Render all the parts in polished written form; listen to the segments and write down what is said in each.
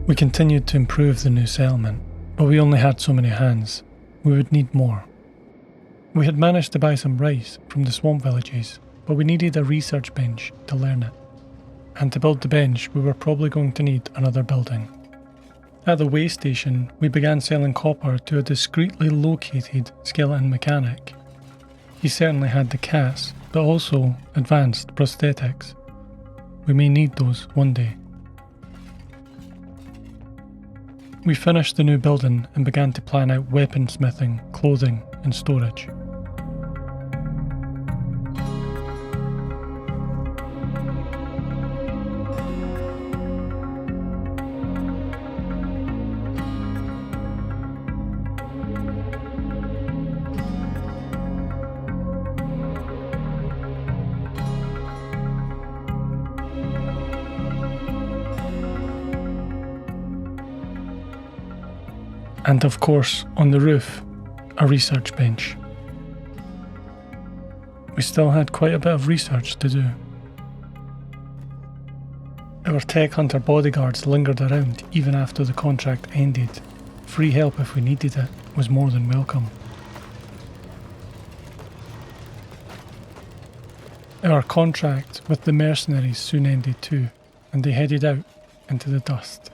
We continued to improve the new settlement, but we only had so many hands. We would need more. We had managed to buy some rice from the swamp villages, but we needed a research bench to learn it. And to build the bench, we were probably going to need another building. At the way station, we began selling copper to a discreetly located skeleton mechanic. He certainly had the cast, but also advanced prosthetics. We may need those one day. We finished the new building and began to plan out weaponsmithing, clothing, and storage. And of course, on the roof, a research bench. We still had quite a bit of research to do. Our tech hunter bodyguards lingered around even after the contract ended. Free help if we needed it was more than welcome. Our contract with the mercenaries soon ended too, and they headed out into the dust.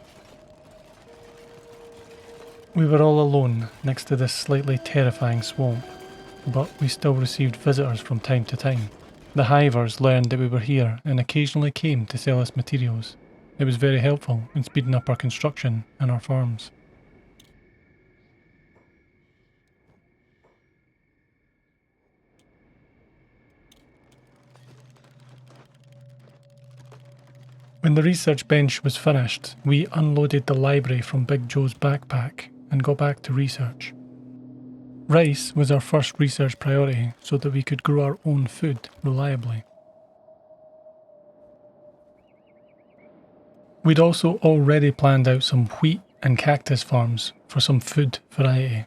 We were all alone next to this slightly terrifying swamp, but we still received visitors from time to time. The hivers learned that we were here and occasionally came to sell us materials. It was very helpful in speeding up our construction and our farms. When the research bench was finished, we unloaded the library from Big Joe's backpack and got back to research. Rice was our first research priority so that we could grow our own food reliably. We'd also already planned out some wheat and cactus farms for some food variety.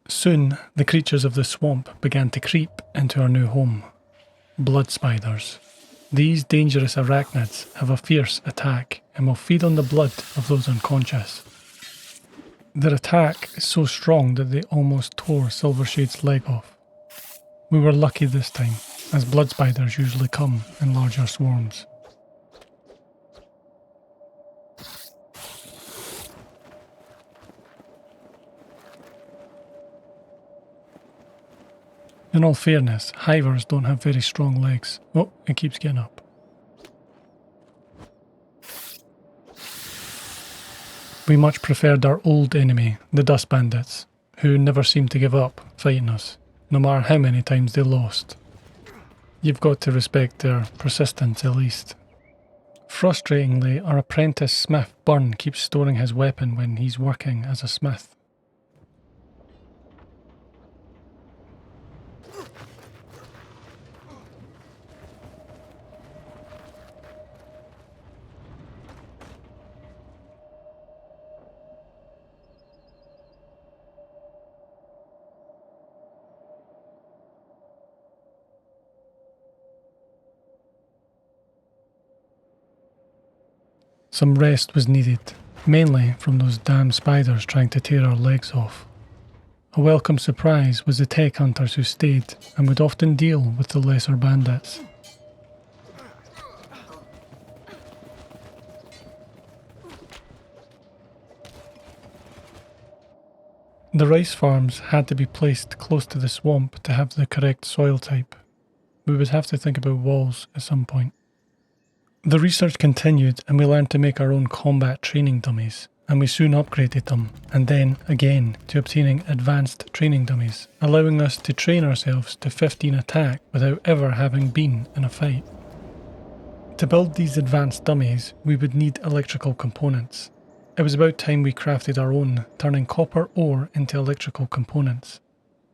Soon, the creatures of the swamp began to creep into our new home. Blood spiders. These dangerous arachnids have a fierce attack and will feed on the blood of those unconscious. Their attack is so strong that they almost tore Silvershade's leg off. We were lucky this time, as blood spiders usually come in larger swarms. In all fairness, hivers don't have very strong legs. Oh, it keeps getting up. We much preferred our old enemy, the dust bandits, who never seemed to give up fighting us, no matter how many times they lost. You've got to respect their persistence at least. Frustratingly, our apprentice smith Burn keeps storing his weapon when he's working as a smith. Some rest was needed, mainly from those damn spiders trying to tear our legs off. A welcome surprise was the tech hunters who stayed and would often deal with the lesser bandits. The rice farms had to be placed close to the swamp to have the correct soil type. We would have to think about walls at some point. The research continued and we learned to make our own combat training dummies, and we soon upgraded them, and then again to obtaining advanced training dummies, allowing us to train ourselves to 15 attack without ever having been in a fight. To build these advanced dummies, we would need electrical components. It was about time we crafted our own, turning copper ore into electrical components.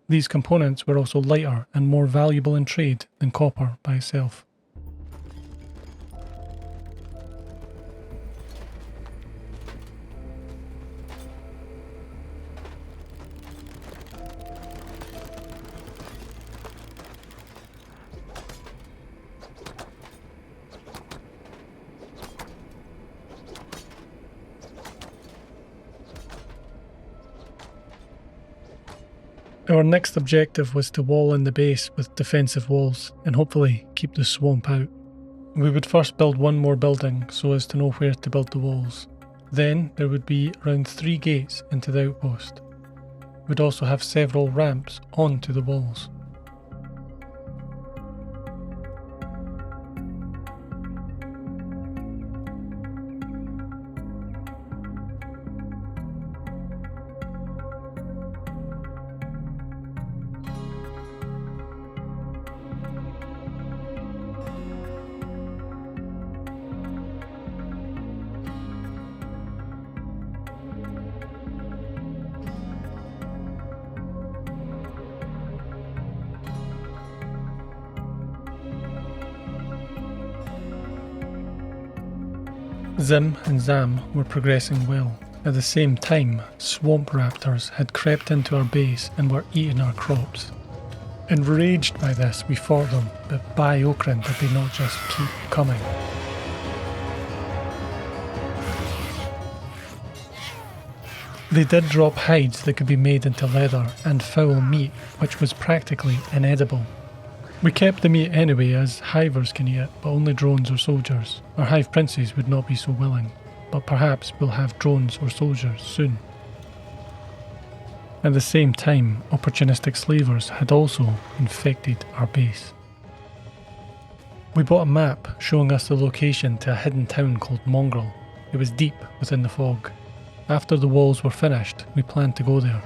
These components were also lighter and more valuable in trade than copper by itself. Our next objective was to wall in the base with defensive walls and hopefully keep the swamp out. We would first build one more building so as to know where to build the walls. Then there would be around 3 gates into the outpost. We'd also have several ramps onto the walls. Zim and Zam were progressing well. At the same time, swamp raptors had crept into our base and were eating our crops. Enraged by this, we fought them, but by Okran did they not just keep coming. They did drop hides that could be made into leather and foul meat, which was practically inedible. We kept the meat anyway, as hivers can eat it, but only drones or soldiers. Our hive princes would not be so willing, but perhaps we'll have drones or soldiers soon. At the same time, opportunistic slavers had also infected our base. We bought a map showing us the location to a hidden town called Mongrel. It was deep within the fog. After the walls were finished, we planned to go there.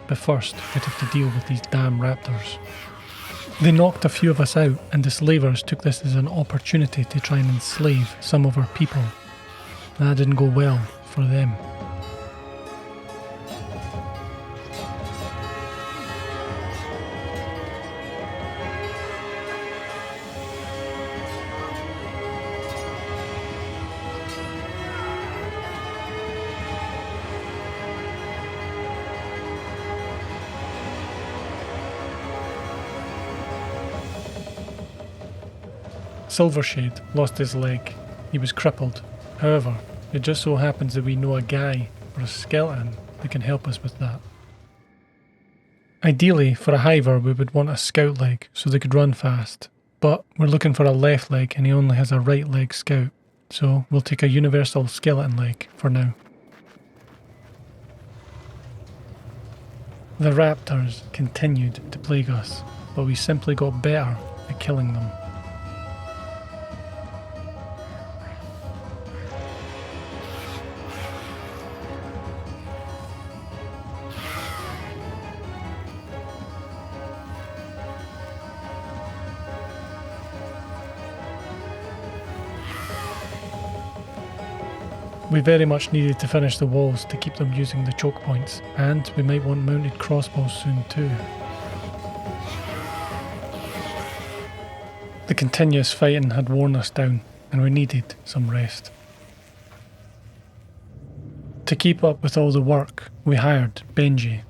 But first, we'd have to deal with these damn raptors. They knocked a few of us out, and the slavers took this as an opportunity to try and enslave some of our people. That didn't go well for them. Silvershade lost his leg. He was crippled. However, it just so happens that we know a guy or a skeleton that can help us with that. Ideally, for a hiver, we would want a scout leg so they could run fast. But we're looking for a left leg and he only has a right leg scout. So we'll take a universal skeleton leg for now. The raptors continued to plague us, but we simply got better at killing them. We very much needed to finish the walls to keep them using the choke points, and we might want mounted crossbows soon too. The continuous fighting had worn us down, and we needed some rest. To keep up with all the work, we hired Benji.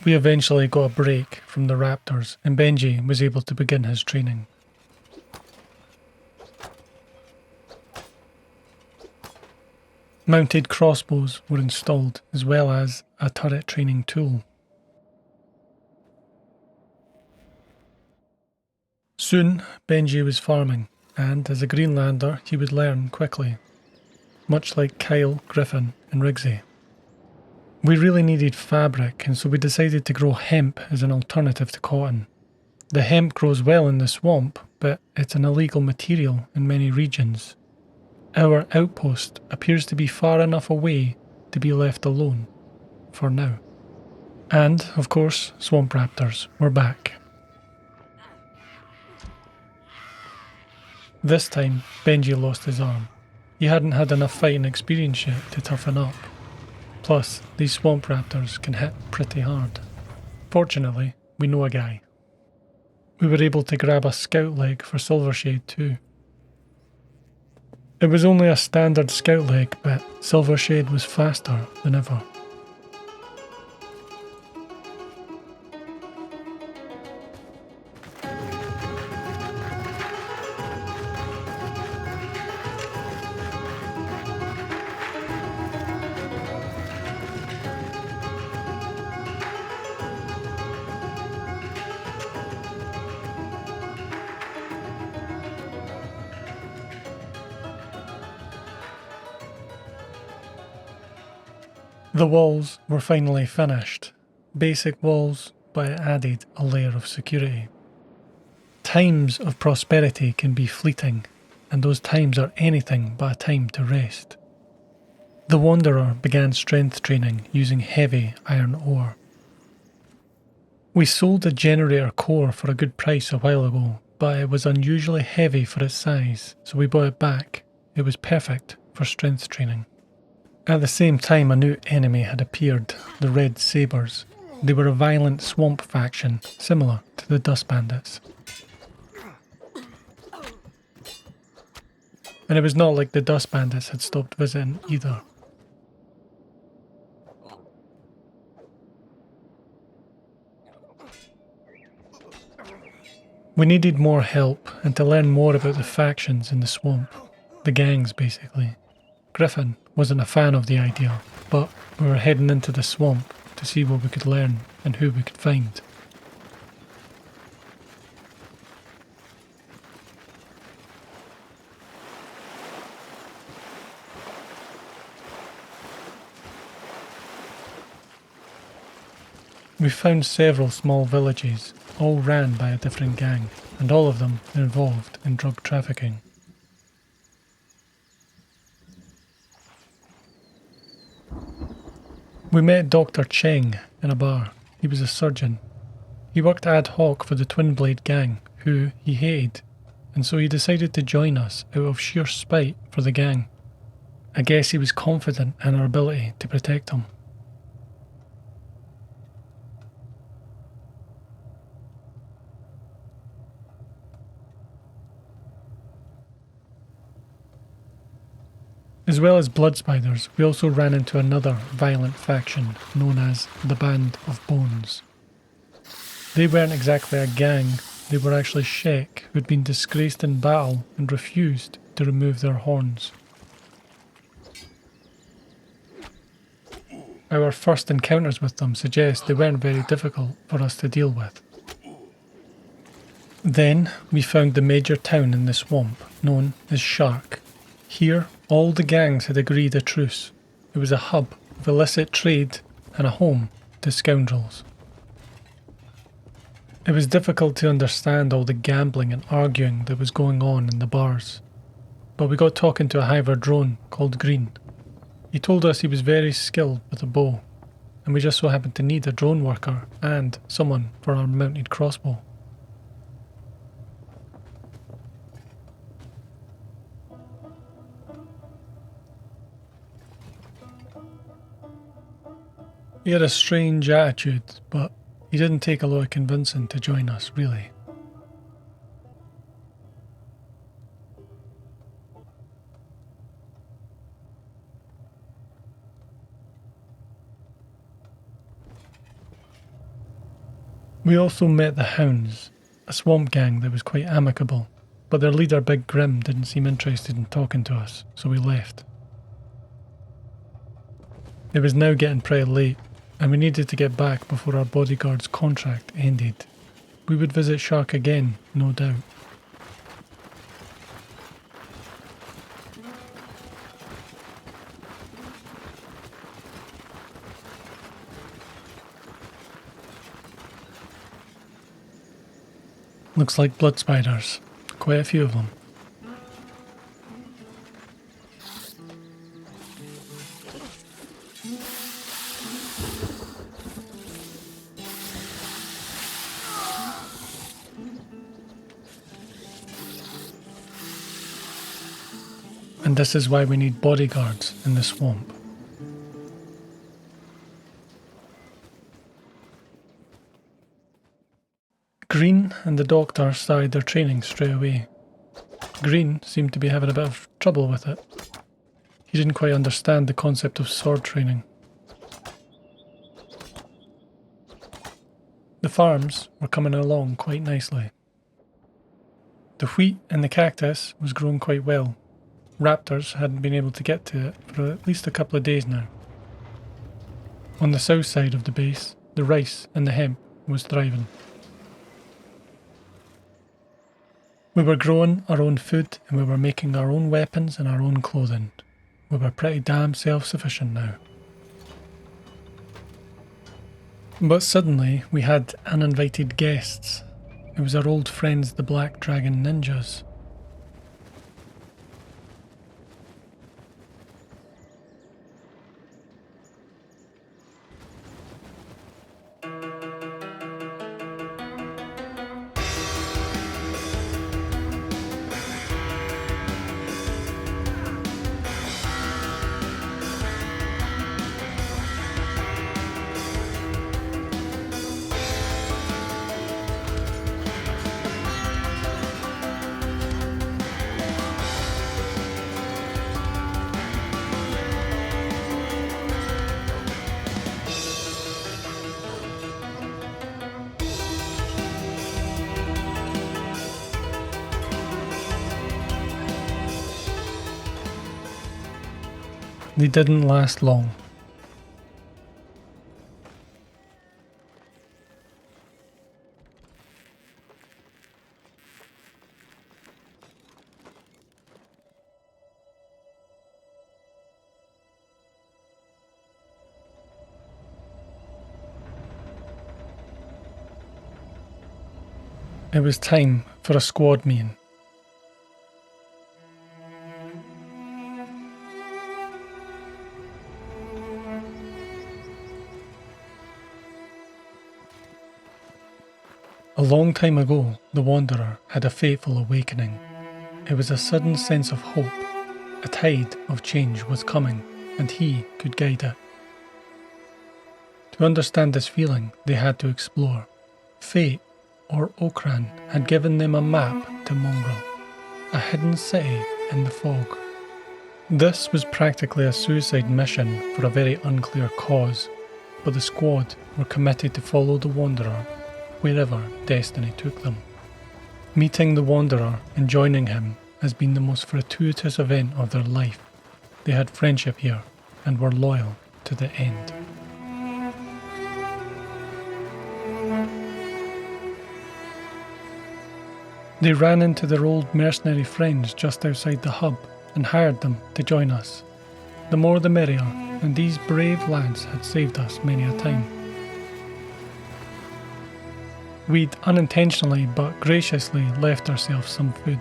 We eventually got a break from the raptors and Benji was able to begin his training. Mounted crossbows were installed as well as a turret training tool. Soon, Benji was farming. and as a Greenlander he would learn quickly, much like Kyle, Griffin and Rigsy. We really needed fabric, and so we decided to grow hemp as an alternative to cotton. The hemp grows well in the swamp, but it's an illegal material in many regions. Our outpost appears to be far enough away to be left alone, for now. And, of course, swamp raptors were back. This time, Benji lost his arm. He hadn't had enough fighting experience yet to toughen up. Plus, these swamp raptors can hit pretty hard. Fortunately, we know a guy. We were able to grab a scout leg for Silvershade too. It was only a standard scout leg, but Silvershade was faster than ever. The walls were finally finished. Basic walls, but it added a layer of security. Times of prosperity can be fleeting, and those times are anything but a time to rest. The Wanderer began strength training using heavy iron ore. We sold the generator core for a good price a while ago, but it was unusually heavy for its size, so we bought it back. It was perfect for strength training. At the same time, a new enemy had appeared, the Red Sabres. They were a violent swamp faction, similar to the Dust Bandits. And it was not like the Dust Bandits had stopped visiting either. We needed more help and to learn more about the factions in the swamp. The gangs, basically. Griffin wasn't a fan of the idea, but we were heading into the swamp to see what we could learn and who we could find. We found several small villages, all ran by a different gang, and all of them involved in drug trafficking. We met Dr. Cheng in a bar. He was a surgeon. He worked ad hoc for the Twin Blade gang, who he hated, and so he decided to join us out of sheer spite for the gang. I guess he was confident in our ability to protect him. As well as blood spiders, we also ran into another violent faction known as the Band of Bones. They weren't exactly a gang, they were actually Shek who'd been disgraced in battle and refused to remove their horns. Our first encounters with them suggest they weren't very difficult for us to deal with. Then we found the major town in the swamp, known as Shark. Here, all the gangs had agreed a truce. It was a hub of illicit trade and a home to scoundrels. It was difficult to understand all the gambling and arguing that was going on in the bars, but we got talking to a Hiver drone called Green. He told us he was very skilled with a bow, and we just so happened to need a drone worker and someone for our mounted crossbow. He had a strange attitude, but he didn't take a lot of convincing to join us, really. We also met the Hounds, a swamp gang that was quite amicable, but their leader Big Grim didn't seem interested in talking to us, so we left. It was now getting pretty late, and we needed to get back before our bodyguard's contract ended. We would visit Shark again, no doubt. Looks like blood spiders. Quite a few of them. And this is why we need bodyguards in the swamp. Green and the doctor started their training straight away. Green seemed to be having a bit of trouble with it. He didn't quite understand the concept of sword training. The farms were coming along quite nicely. The wheat and the cactus was growing quite well. Raptors hadn't been able to get to it for at least a couple of days now. On the south side of the base, the rice and the hemp was thriving. We were growing our own food and we were making our own weapons and our own clothing. We were pretty damn self-sufficient now. But suddenly we had uninvited guests. It was our old friends the Black Dragon Ninjas. They didn't last long. It was time for a squad meeting. A long time ago, the Wanderer had a fateful awakening. It was a sudden sense of hope. A tide of change was coming, and he could guide it. To understand this feeling, they had to explore. Fate, or Okran, had given them a map to Mongrel, a hidden city in the fog. This was practically a suicide mission for a very unclear cause, but the squad were committed to follow the Wanderer wherever destiny took them. Meeting the Wanderer and joining him has been the most fortuitous event of their life. They had friendship here and were loyal to the end. They ran into their old mercenary friends just outside the hub and hired them to join us. The more the merrier, and these brave lads had saved us many a time. We'd unintentionally but graciously left ourselves some food.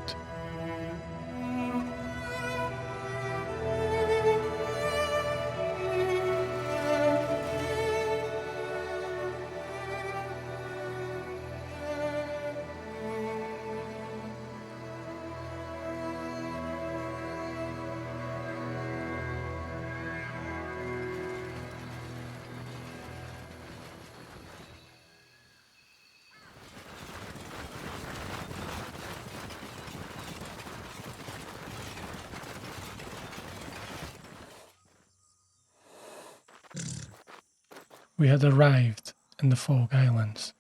We had arrived in the Fog Islands.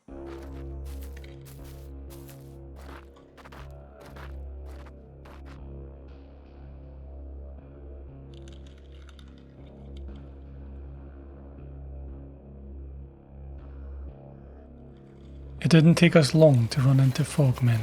It didn't take us long to run into fogmen.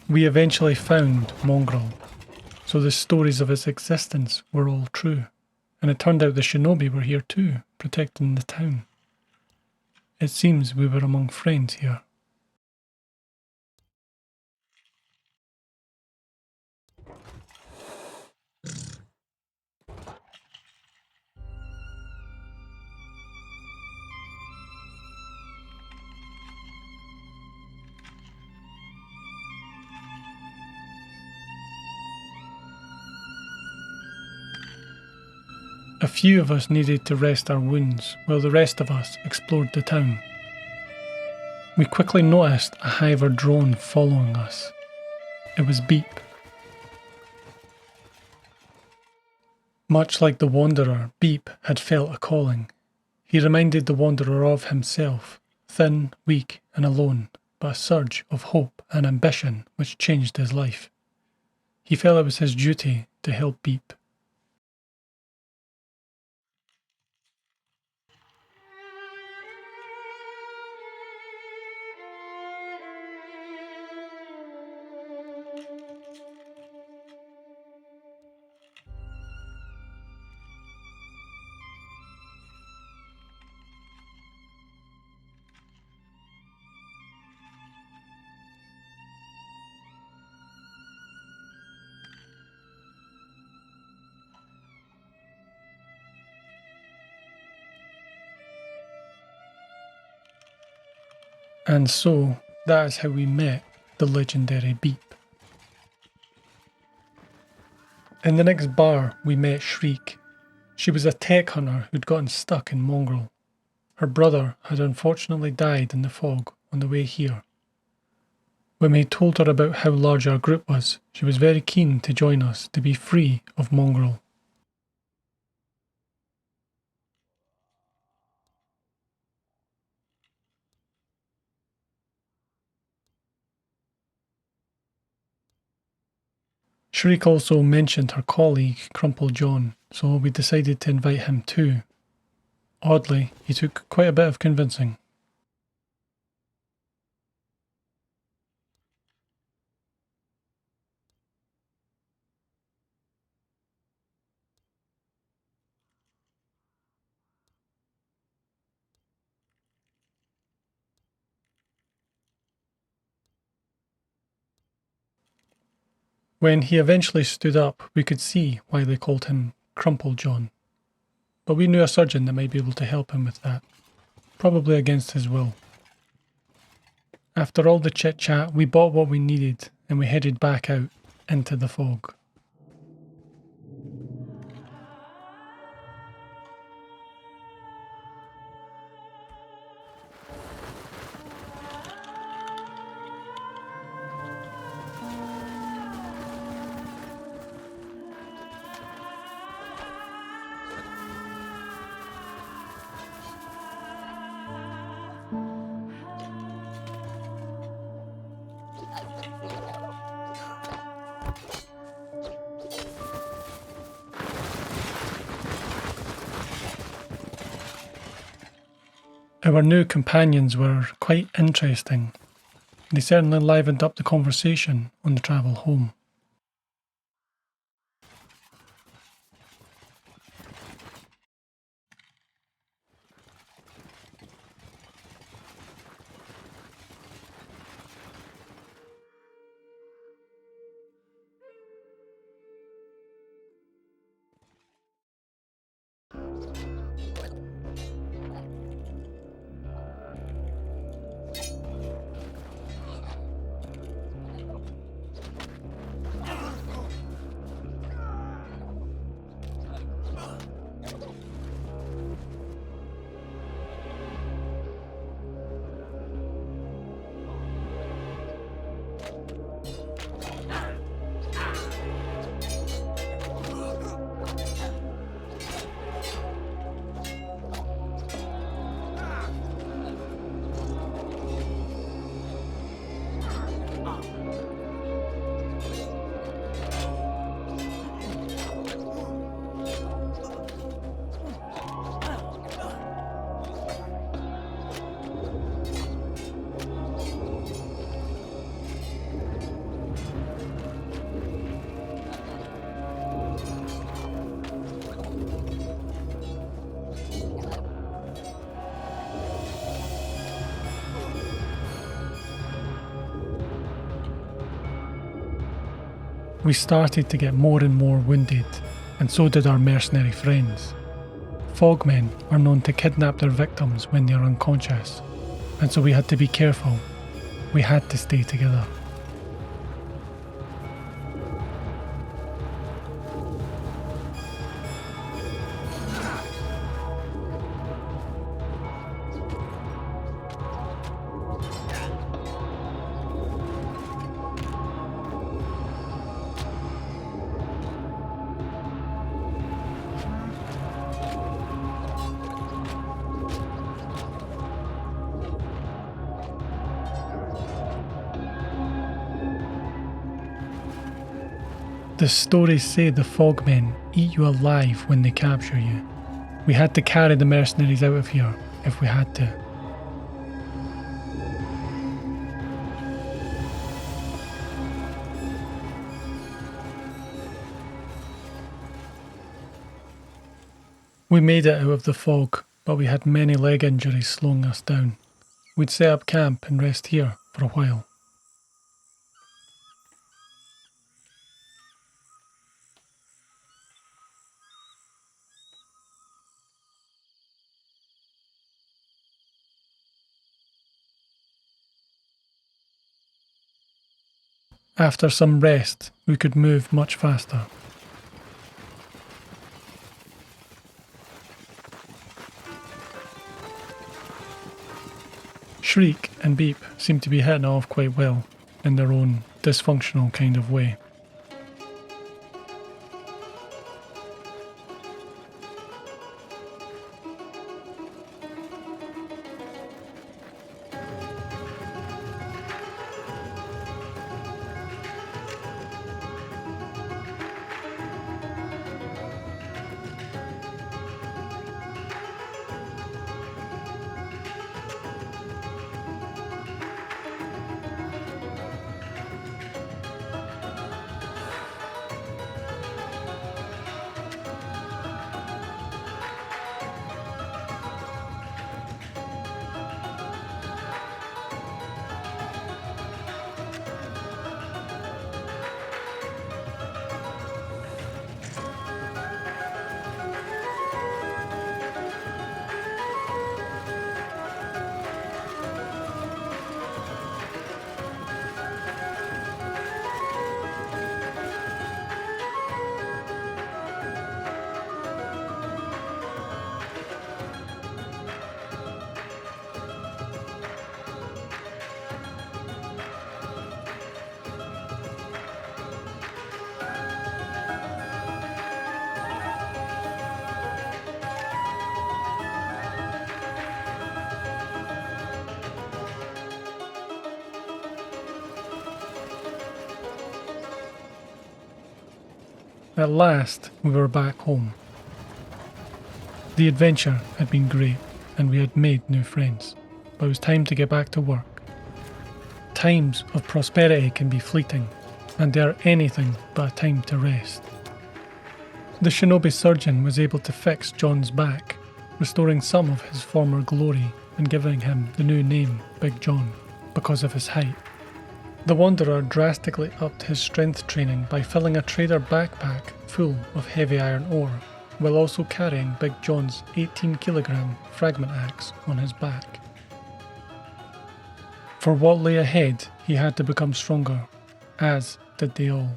We eventually found Mongrel, so the stories of its existence were all true, and it turned out the shinobi were here too, protecting the town. It seems we were among friends here. A few of us needed to rest our wounds, while the rest of us explored the town. We quickly noticed a hiver drone following us. It was Beep. Much like the Wanderer, Beep had felt a calling. He reminded the Wanderer of himself, thin, weak and alone, but a surge of hope and ambition which changed his life. He felt it was his duty to help Beep. And so, that is how we met the legendary Beep. In the next bar, we met Shriek. She was a tech hunter who'd gotten stuck in Mongrel. Her brother had unfortunately died in the fog on the way here. When we told her about how large our group was, she was very keen to join us to be free of Mongrel. Shriek also mentioned her colleague, Crumple John, so we decided to invite him too. Oddly, he took quite a bit of convincing. When he eventually stood up, we could see why they called him Crumple John. But we knew a surgeon that might be able to help him with that, probably against his will. After all the chit-chat, we bought what we needed and we headed back out into the fog. Our new companions were quite interesting. They certainly livened up the conversation on the travel home. We started to get more and more wounded, and so did our mercenary friends. Fogmen are known to kidnap their victims when they are unconscious, and so we had to be careful. We had to stay together. The stories say the Fogmen eat you alive when they capture you. We had to carry the mercenaries out of here if we had to. We made it out of the fog, but we had many leg injuries slowing us down. We'd set up camp and rest here for a while. After some rest, we could move much faster. Shriek and Beep seem to be hitting it off quite well, in their own dysfunctional kind of way. At last, we were back home. The adventure had been great, and we had made new friends, but it was time to get back to work. Times of prosperity can be fleeting, and they are anything but a time to rest. The shinobi surgeon was able to fix John's back, restoring some of his former glory and giving him the new name Big John because of his height. The Wanderer drastically upped his strength training by filling a trader backpack full of heavy iron ore, while also carrying Big John's 18-kilogram fragment axe on his back. For what lay ahead, he had to become stronger, as did they all.